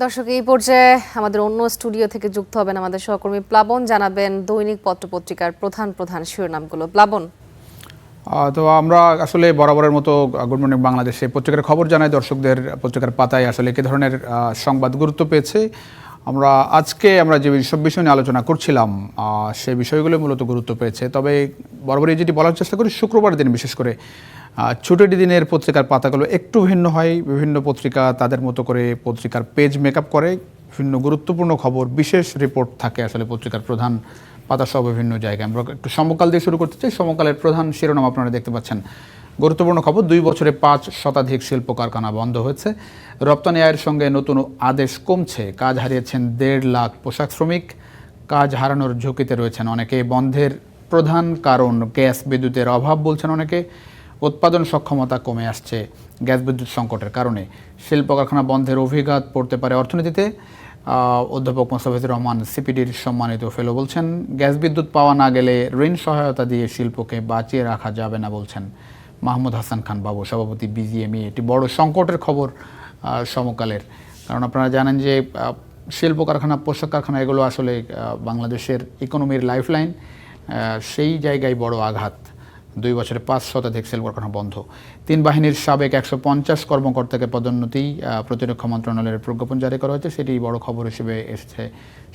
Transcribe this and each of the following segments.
দর্শক, এই পর্যায়ে আমাদের অন্য স্টুডিও থেকে যুক্ত হবেন আমাদের সহকর্মী প্লাবন, জানাবেন দৈনিক পত্রপত্রিকার প্রধান প্রধান শিরোনামগুলো। প্লাবন। তো আমরা আসলে বরাবরের মতো গুড মর্নিং বাংলাদেশে পত্রিকার খবর জানাই দর্শকদের। পত্রিকার পাতায় আসলে কি ধরনের সংবাদ গুরুত্ব পেয়েছে, আজকে আমরা যে সব বিষয় নিয়ে আলোচনা করছিলাম সেই বিষয়গুলো মূলত গুরুত্ব পেয়েছে। তবে বরাবরই যেটি বলার চেষ্টা করি, শুক্রবার দিন বিশেষ করে ছুটির দিনের পত্রিকার পাতাগুলো একটু ভিন্ন হয়। বিভিন্ন পত্রিকা তাদের মতো করে পত্রিকার পেজ মেকআপ করে, বিভিন্ন গুরুত্বপূর্ণ খবর, বিশেষ রিপোর্ট থাকে আসলে পত্রিকার প্রধান পাতা সহ বিভিন্ন জায়গায়। আমরা একটু সমকাল দিয়ে শুরু করতে চাই। সমকালের প্রধান শিরোনাম আপনারা দেখতে পাচ্ছেন। গুরুত্বপূর্ণ খবর, 2 বছরে 5 শতাধিক শিল্প কারখানা বন্ধ হয়েছে। রপ্তানি আয়ের সঙ্গে নতুন আদেশ কমছে। কাজ হারিয়েছেন 1.5 লাখ পোশাক শ্রমিক। কাজ হারানোর ঝুঁকিতে রয়েছেন অনেকে। বন্ধের প্রধান কারণ গ্যাস বিদ্যুতের অভাব বলছেন অনেকে। উৎপাদন সক্ষমতা কমে আসছে গ্যাস বিদ্যুৎ সংকটের কারণে। শিল্প কারখানা বন্ধের অভিঘাত পড়তে পারে অর্থনীতিতে। অধ্যাপক মোস্তাফিজুর রহমান সিপিডির সম্মানিত ফেলো বলছেন, গ্যাস বিদ্যুৎ পাওয়া না গেলে ঋণ সহায়তা দিয়ে শিল্পকে বাঁচিয়ে রাখা যাবে না বলছেন মাহমুদ হাসান খান বাবু, সভাপতি বিজিএমইএ। এটি বড় সংকটের খবর সমকালের, কারণ আপনারা জানেন যে শিল্প কারখানা, পোশাক কারখানা এগুলো আসলে বাংলাদেশের ইকোনমির লাইফলাইন। সেই জায়গায় বড় আঘাত। 2 বছরে 5 শতাধিক শিল্প কারখানা বন্ধ। 3 বাহিনীর সাবেক 150 কর্মকর্তাকে পদোন্নতি প্রতিরক্ষা মন্ত্রণালয়ের প্রজ্ঞাপন জারি করা হয়েছে, সেটি বড় খবর হিসেবে এসেছে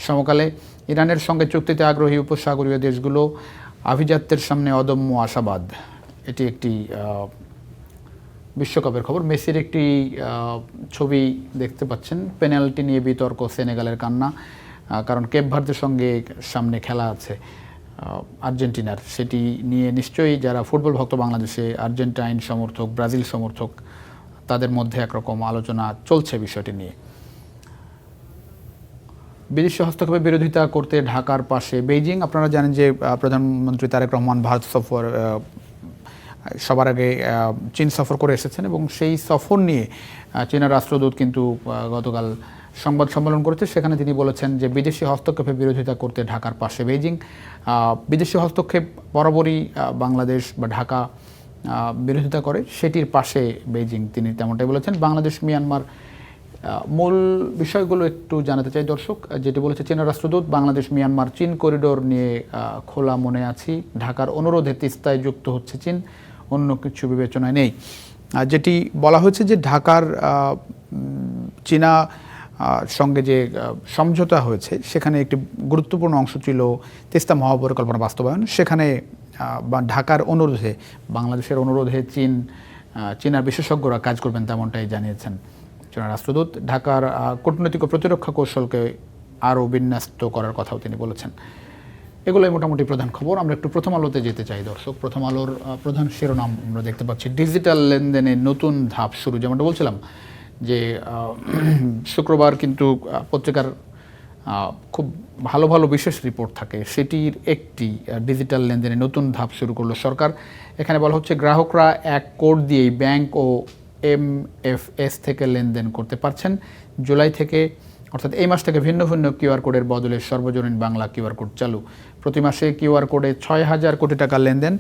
সমকালে। ইরানের সঙ্গে চুক্তিতে আগ্রহী উপসাগরীয় দেশগুলো, আভিজাত্যের সামনে অদম্য আশাবাদ। এটি একটি বিশ্বকাপের খবর। মেসির একটি ছবি দেখতে পাচ্ছেন। পেনাল্টি নিয়ে বিতর্ক, সেনেগালের কান্না, কারণ কেপ ভার্দের সঙ্গে সামনে খেলা আছে আর্জেন্টিনার। সেটি নিয়ে নিশ্চয়ই যারা ফুটবল ভক্ত বাংলাদেশে, আর্জেন্টাইন সমর্থক, ব্রাজিল সমর্থক, তাদের মধ্যে একরকম আলোচনা চলছে বিষয়টি নিয়ে। বিদেশি হস্তক্ষেপের বিরোধিতা করতে ঢাকার পাশে বেইজিং। আপনারা জানেন যে প্রধানমন্ত্রী তারেক রহমান ভারত সফর, সবার আগে চীন সফর করে এসেছেন এবং সেই সফর নিয়ে চীনের রাষ্ট্রদূত কিন্তু গতকাল সংবাদ সম্মেলন করেছে। সেখানে তিনি বলেছেন যে বিদেশি হস্তক্ষেপের বিরোধিতা করতে ঢাকার পাশে বেইজিং। বিদেশি হস্তক্ষেপ বরাবরই বাংলাদেশ বা ঢাকা বিরোধিতা করে, সেটির পাশে বেইজিং, তিনি তেমনটাই বলেছেন। বাংলাদেশ মিয়ানমার মূল বিষয়গুলো একটু জানাতে চাই দর্শক। যেটি বলেছে চীনের রাষ্ট্রদূত, বাংলাদেশ মিয়ানমার চীন করিডোর নিয়ে খোলা মনে আছি। ঢাকার অনুরোধে তিস্তায় যুক্ত হচ্ছে চীন, অন্য কিছু বিবেচনায় নেই। যেটি বলা হয়েছে যে ঢাকার চীনা সঙ্গে যে সমঝোতা হয়েছে, সেখানে একটি গুরুত্বপূর্ণ অংশ ছিল তিস্তা মহাপরিকল্পনা বাস্তবায়ন। সেখানে বা ঢাকার অনুরোধে, বাংলাদেশের অনুরোধে চীনার বিশেষজ্ঞরা কাজ করবেন, তেমনটাই জানিয়েছেন চীনা রাষ্ট্রদূত। ঢাকার কূটনৈতিক ও প্রতিরক্ষা কৌশলকে আরও বিন্যস্ত করার কথাও তিনি বলেছেন। এগুলোই মোটামুটি প্রধান খবর। আমরা একটু প্রথম আলোতে যেতে চাই দর্শক। প্রথম আলোর প্রধান শিরোনাম আমরা দেখতে পাচ্ছি, ডিজিটাল লেনদেনে নতুন ধাপ শুরু। যেমনটা বলছিলাম যে শুক্রবার কিন্তু পত্রিকার খুব ভালো ভালো বিশেষ রিপোর্ট থাকে, সেটির একটি ডিজিটাল লেনদেনে নতুন ধাপ শুরু করলো সরকার। এখানে বলা হচ্ছে গ্রাহকরা এক কোড দিয়েই ব্যাংক ও এমএফএস থেকে লেনদেন করতে পারছেন। জুলাই থেকে, অর্থাৎ এই মাস থেকে ভিন্ন ভিন্ন কিউআর কোডের বদলে সর্বজনীন বাংলা কিউআর কোড চালু। প্রতি মাসে কিউআর কোডে 6,000 কোটি টাকার লেনদেন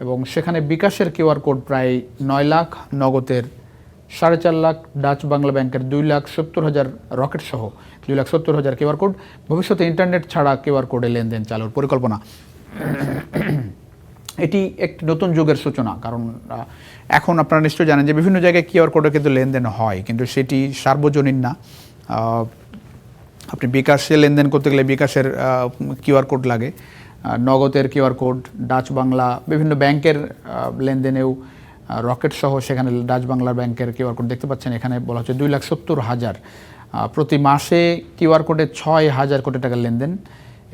এবং সেখানে বিকাশের কিউআর কোড প্রায় 9 লাখ, নগদের 4.5 লাখ, ডাচ বাংলা ব্যাংকের 2,70,000, রকেট সহ 2,70,000 কিউআর কোড। ভবিষ্যতে ইন্টারনেট ছাড়া কিউআর কোডে লেনদেন চালুর পরিকল্পনা। এটি একটি নতুন যুগের সূচনা, কারণ এখন আপনারা নিশ্চয়ই জানেন যে বিভিন্ন জায়গায় কিউআর কোডে কিন্তু লেনদেন হয়, কিন্তু সেটি সার্বজনীন না। আপনি বিকাশে লেনদেন করতে গেলে বিকাশের কিউআর কোড লাগে, নগদের কিউআর কোড, ডাচ বাংলা বিভিন্ন ব্যাংকের লেনদেনেও রকেট সহ সেখানে ডাচ বাংলা ব্যাংকের কিউআর কোড দেখতে পাচ্ছেন। এখানে বলা হচ্ছে 2,70,000 প্রতি মাসে কিউআর কোডে 6,000 কোটি টাকার লেনদেন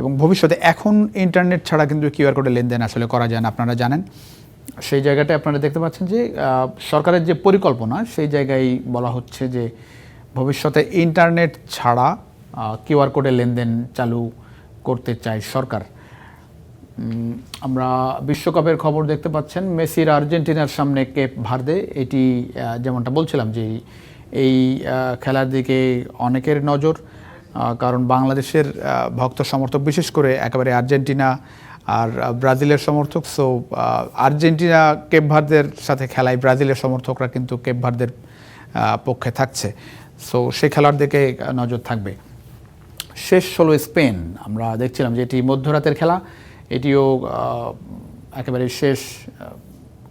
এবং ভবিষ্যতে, এখন ইন্টারনেট ছাড়া কিন্তু কিউআর কোডে লেনদেন আসলে করা যায় না, আপনারা জানেন। সেই জায়গাটায় আপনারা দেখতে পাচ্ছেন যে সরকারের যে পরিকল্পনা, সেই জায়গায় বলা হচ্ছে যে ভবিষ্যতে ইন্টারনেট ছাড়া কিউআর কোডে লেনদেন চালু করতে চায় সরকার। আমরা বিশ্বকাপের খবর দেখতে পাচ্ছেন। মেসির আর্জেন্টিনার সামনে কেপ ভার্দে। এটি যেমনটা বলছিলাম যে এই খেলার দিকে অনেকের নজর, কারণ বাংলাদেশের ভক্ত সমর্থক, বিশেষ করে একেবারে আর্জেন্টিনা আর ব্রাজিলের সমর্থক। সো আর্জেন্টিনা কেপ ভার্দের সাথে খেলায় ব্রাজিলের সমর্থকরা কিন্তু কেপ ভার্দের পক্ষে থাকছে। সো সে খেলার দিকে নজর থাকবে। শেষ হলো স্পেন, আমরা দেখছিলাম যে এটি মধ্যরাতের খেলা, এটিও একেবারে শেষ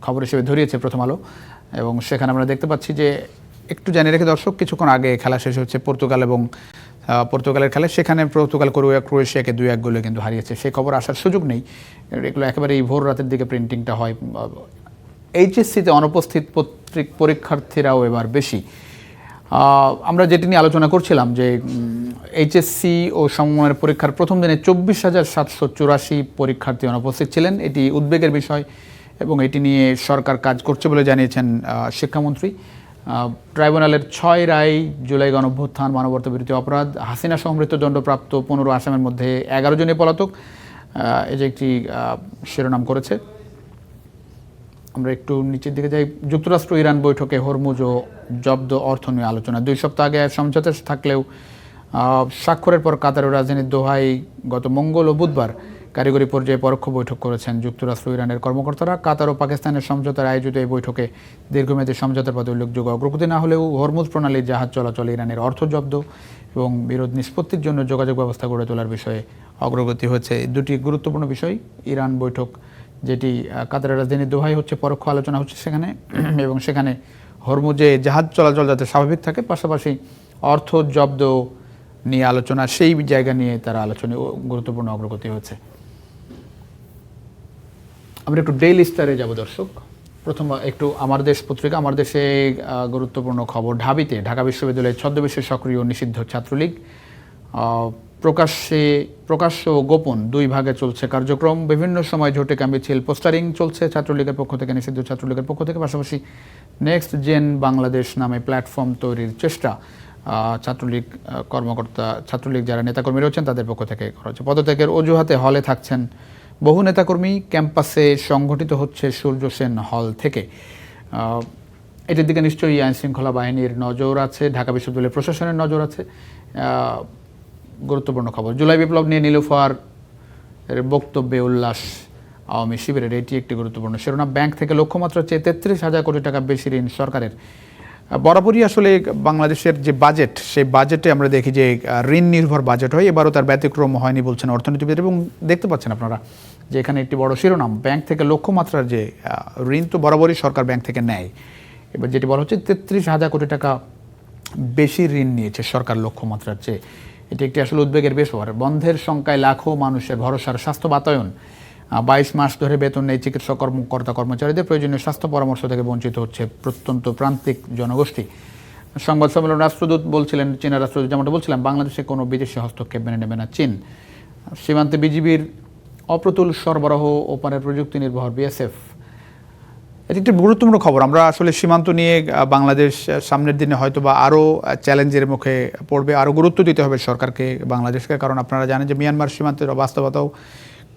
খবর হিসেবে ধরিয়েছে প্রথম আলো, এবং সেখানে আমরা দেখতে পাচ্ছি যে একটু জানিয়ে রেখে দর্শক, কিছুক্ষণ আগে খেলা শেষ হচ্ছে পর্তুগাল এবং পর্তুগালের খেলা, সেখানে পর্তুগাল ক্রোয়েশিয়াকে 2-1 গোলে কিন্তু হারিয়েছে। সেই খবর আসার সুযোগ নেই, এগুলো একেবারেই ভোর রাতের দিকে প্রিন্টিংটা হয়। এইচএসসিতে অনুপস্থিত পরীক্ষার্থীরাও এবার বেশি। আমরা যেটি নিয়ে আলোচনা করছিলাম যে এইচএসসি ও সমমানের পরীক্ষার প্রথম দিনে 24,784 পরীক্ষার্থী অনুপস্থিত ছিলেন। এটি উদ্বেগের বিষয় এবং এটি নিয়ে সরকার কাজ করছে বলে জানিয়েছেন শিক্ষামন্ত্রী। ট্রাইব্যুনালের 6 রায় জুলাই গণঅভ্যুত্থান, মানবতা বিরোধী অপরাধ, হাসিনা সমৃদ্ধ দণ্ডপ্রাপ্ত 15 আসামের মধ্যে 11 জনই পলাতক, এই যে একটি শিরোনাম করেছে। আমরা একটু নিচের দিকে যাই। যুক্তরাষ্ট্র ইরান বৈঠকে হরমুজ ও জব্দ অর্থ নিয়ে আলোচনা। 2 সপ্তাহ আগে সমঝোতা থাকলেও স্বাক্ষরের পর কাতারের রাজধানী দোহায় গত মঙ্গল ও বুধবার কারিগরি পর্যায়ে পরোক্ষ বৈঠক করেছেন যুক্তরাষ্ট্র ইরানের কর্মকর্তারা। কাতার ও পাকিস্তানের সমঝোতার আয়োজিত এই বৈঠকে দীর্ঘমেয়াদী সমঝোতার পথে উল্লেখযোগ্য অগ্রগতি না হলেও হরমুজ প্রণালীর জাহাজ চলাচল, ইরানের অর্থ জব্দ এবং বিরোধ নিষ্পত্তির জন্য যোগাযোগ ব্যবস্থা গড়ে তোলার বিষয়ে অগ্রগতি হয়েছে। দুটি গুরুত্বপূর্ণ বিষয়। ইরান বৈঠক, যেটি কাতারের রাজধানী দোহায় হচ্ছে, পরোক্ষ আলোচনা হচ্ছে সেখানে, এবং সেখানে হরমুজে জাহাজ চলাচল যাতে স্বাভাবিক থাকে, পাশাপাশি অর্থ জব্দ নিয়ে আলোচনা, সেই জায়গা নিয়ে তারা আলোচনায় গুরুত্বপূর্ণ অগ্রগতি হয়েছে। আমরা একটু ডেইলি স্টারে যাব দর্শক। প্রথম একটু আমার দেশ পত্রিকা। আমার দেশে গুরুত্বপূর্ণ খবর, ঢাবিতে ঢাকা বিশ্ববিদ্যালয়ের ছদ্মবেশে সক্রিয় নিষিদ্ধ ছাত্রলীগ। প্রকাশ্য ও গোপন 2 ভাগে চলছে কার্যক্রম। বিভিন্ন সময় ঝটিকা মিছিল, পোস্টারিং চলছে ছাত্রলীগের পক্ষ থেকে, নিষিদ্ধ ছাত্রলীগের পক্ষ থেকে। পাশাপাশি নেক্সট জেন বাংলাদেশ নামে প্ল্যাটফর্ম তৈরির চেষ্টা ছাত্রলীগ যারা নেতাকর্মী রয়েছেন তাদের পক্ষ থেকে করা হচ্ছে। পদত্যাগের অজুহাতে হলে থাকছেন বহু নেতাকর্মী। ক্যাম্পাসে সংগঠিত হচ্ছে সূর্য সেন হল থেকে। এটির দিকে নিশ্চয়ই আইনশৃঙ্খলা বাহিনীর নজর আছে, ঢাকা বিশ্ববিদ্যালয়ের প্রশাসনের নজর আছে। গুরুত্বপূর্ণ খবর, জুলাই বিপ্লব নিয়ে নীলুফার এর বক্তব্যে উল্লাস আওয়ামী শিবিরের, এটি একটি গুরুত্বপূর্ণ শিরোনাম। ব্যাংক থেকে লক্ষ্যমাত্রার চেয়ে 33,000 কোটি টাকা বেশি ঋণ সরকারের। বরাবরই আসলে বাংলাদেশের যে বাজেট, সেই বাজেটে আমরা দেখি যে ঋণ নির্ভর বাজেট হয়, এবারও তার ব্যতিক্রম হয়নি বলছেন অর্থনীতিবিদ। এবং দেখতে পাচ্ছেন আপনারা যে এখানে একটি বড় শিরোনাম, ব্যাংক থেকে লক্ষ্যমাত্রার যে ঋণ, তো বরাবরই সরকার ব্যাংক থেকে নেয়। এবার যেটি বলা হচ্ছে 33,000 কোটি টাকা বেশি ঋণ নিয়েছে সরকার লক্ষ্যমাত্রার চেয়ে। এটি একটি আসলে উদ্বেগের বিষয়। বন্ধের সংখ্যায় লাখো মানুষের ভরসার স্বাস্থ্য বাতায়ন। 22 মাস ধরে বেতন নেই চিকিৎসা কর্মচারীদের, প্রয়োজনীয় স্বাস্থ্য পরামর্শ থেকে বঞ্চিত হচ্ছে প্রত্যন্ত প্রান্তিক জনগোষ্ঠী। সংবাদ সম্মেলন রাষ্ট্রদূত বলছিলেন, চীনা রাষ্ট্রদূত যেমনটা বলছিলাম, বাংলাদেশে কোনো বিদেশি হস্তক্ষেপ মেনে নেবে না চীন। সীমান্তে বিজিবির অপ্রতুল সরবরাহ, ওপারের প্রযুক্তি নির্ভর বিএসএফ। এটি একটি গুরুত্বপূর্ণ খবর। আমরা আসলে সীমান্ত নিয়ে বাংলাদেশ সামনের দিনে হয়তো বা আরও চ্যালেঞ্জের মুখে পড়বে, আরও গুরুত্ব দিতে হবে সরকারকে, বাংলাদেশকে। কারণ আপনারা জানেন যে মিয়ানমার সীমান্তের বাস্তবতাও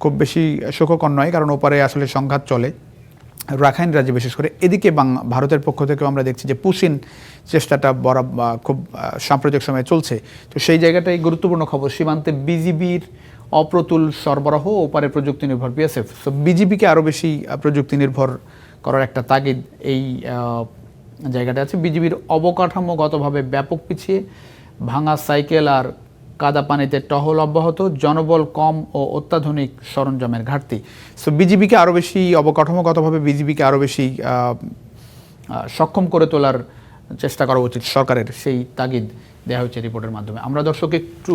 খুব বেশি সুখকর নয়, কারণ ওপারে আসলে সংঘাত চলে রাখাইন রাজ্যে বিশেষ করে। এদিকে ভারতের পক্ষ থেকেও আমরা দেখছি যে পুশিন চেষ্টাটা খুব সাম্প্রতিক সময়ে চলছে। তো সেই জায়গাটাই গুরুত্বপূর্ণ খবর, সীমান্তে বিজিবির অপ্রতুল সরবরাহ, ওপারে প্রযুক্তি নির্ভর বিএসএফ। সো বিজিবিকে আরও বেশি প্রযুক্তি নির্ভর করার একটা তাগিদ এই জায়গাটা আছে। বিজিবির অবকাঠামোগতভাবে ব্যাপক পিছিয়ে, ভাঙা সাইকেল আর কাদা পানিতে টহল অব্যাহত, জনবল কম ও অত্যাধুনিক সরঞ্জামের ঘাটতি। সো বিজিবিকে আরও বেশি অবকাঠামোগতভাবে বিজিবিকে আরও বেশি সক্ষম করে তোলার চেষ্টা করা উচিত সরকারের, সেই তাগিদ দেওয়া হচ্ছে রিপোর্টের মাধ্যমে। আমরা দর্শক একটু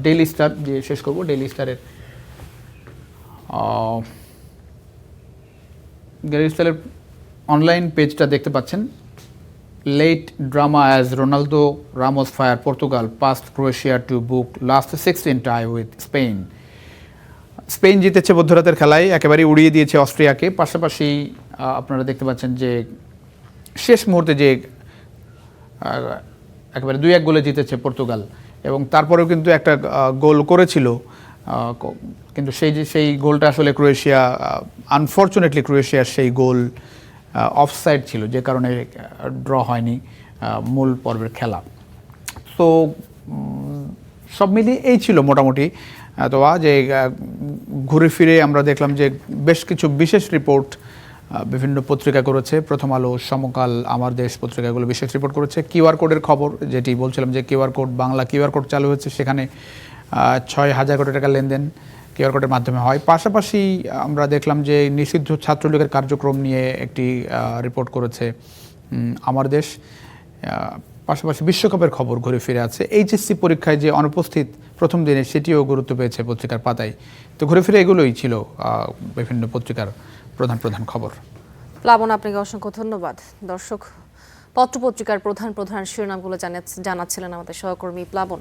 ডেইলি স্টার দিয়ে শেষ করব। ডেইলি স্টারের অনলাইন পেজটা দেখতে পাচ্ছেন। Late drama as Ronaldo Ramos fire Portugal past Croatia to book last 16 tie with Spain. Spain জিতেছে মধ্যরাতের খেলায়, একেবারে উড়িয়ে দিয়েছে অস্ট্রিয়াকে। পাশাপাশি আপনারা দেখতে পাচ্ছেন যে শেষ মুহূর্তে যে একেবারে 2-1 গোলে জিতেছে পর্তুগাল, এবং তারপরেও কিন্তু একটা গোল করেছিল, কিন্তু সেই গোলটা আসলে ক্রোয়েশিয়া, আনফর্চুনেটলি ক্রোয়েশিয়ার সেই গোল অফসাইড ছিল, যে কারণে ড্র হয়নি মূল পর্বের খেলা। তো সব মিলিয়ে এই ছিল মোটামুটি। তো যে ঘুরে ফিরে আমরা দেখলাম যে বেশ কিছু বিশেষ রিপোর্ট বিভিন্ন পত্রিকা করেছে, প্রথম আলো, সমকাল, আমার দেশ পত্রিকাগুলো বিশেষ রিপোর্ট করেছে। কিউআর কোডের খবর, যেটি বলছিলাম যে QR code, Bangla QR code চালু হয়েছে, সেখানে 6,000 কোটি টাকা লেনদেন কিউআর কোডের মাধ্যমে হয়। পাশাপাশি আমরা দেখলাম যে নিষিদ্ধ ছাত্রলীগের কার্যক্রম নিয়ে একটি রিপোর্ট করেছে আমার দেশ। পাশাপাশি বিশ্বকাপের খবর ঘুরে ফিরে আছে। এইচএসসি পরীক্ষায় যে অনুপস্থিত প্রথম দিনে, সেটিও গুরুত্ব পেয়েছে পত্রিকার পাতায়। তো ঘুরে ফিরে এগুলোই ছিল বিভিন্ন পত্রিকার প্রধান প্রধান খবর। প্লাবন, আপনাকে অসংখ্য ধন্যবাদ। দর্শক, পত্রপত্রিকার প্রধান প্রধান শিরোনামগুলো জানাচ্ছিলেন আমাদের সহকর্মী প্লাবন।